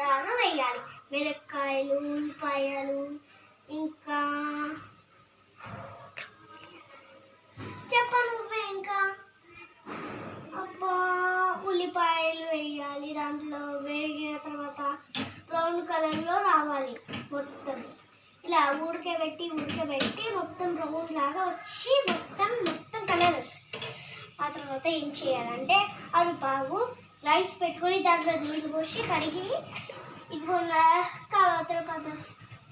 టమాటాలు వేయాలి, మిరపకాయలు, ఉల్లిపాయలు, ఇంకా చెప్పను నువ్వే. ఇంకా ఉల్లిపాయలు వేయాలి. దాంట్లో వేగిన తర్వాత బ్రౌన్ కలర్లో రావాలి. మొత్తం ఇలా ఉడకబెట్టి మొత్తం బ్రౌన్ లాగా వచ్చి మొత్తం కలర్. ఆ తర్వాత ఏం చేయాలంటే అరుపాగు రైస్ పెట్టుకొని దాంట్లో నీళ్ళు పోసి కడిగి ఇదిగోన్న తర్వాత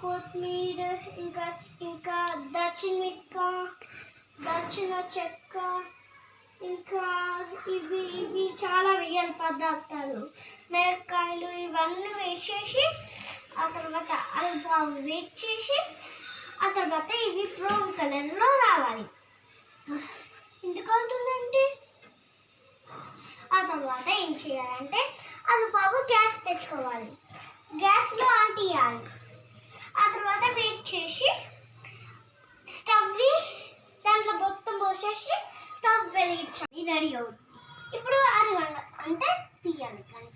కొత్తిమీర, ఇంకా దాల్చిన చెక్క, ఇంకా ఇవి చాలా వేయాలి పదార్థాలు, మిరపకాయలు ఇవన్నీ వేసేసి ఆ తర్వాత అల్పావు వేసేసి ఆ తర్వాత ఇవి బ్రౌన్ కలర్లో రావాలి. ఎందుకు అవుతుందంటే ఆ తర్వాత ఏం చేయాలంటే అల్పావు గ్యాస్ తెచ్చుకోవాలి, గ్యాస్లో అంటియాలి. ఆ తర్వాత వెయిట్ చేసి స్టవ్ దాంట్లో మొత్తం పోసేసి స్టవ్ వెలిగించాలి. రెడీ అవుతుంది. ఇప్పుడు అరగంట అంటే తీయాలి గంట.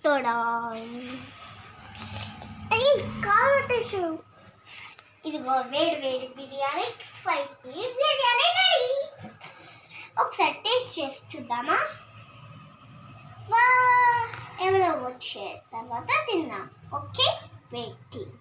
తోడా కావటేసు ఇదిగో వేడి బిర్యానీ, స్పైసీ బిర్యానీ రెడీ. ఒకసారి టేస్ట్ చేసి చూద్దామా? ఎవరో వచ్చే తర్వాత తిన్నాం. Okay, waiting.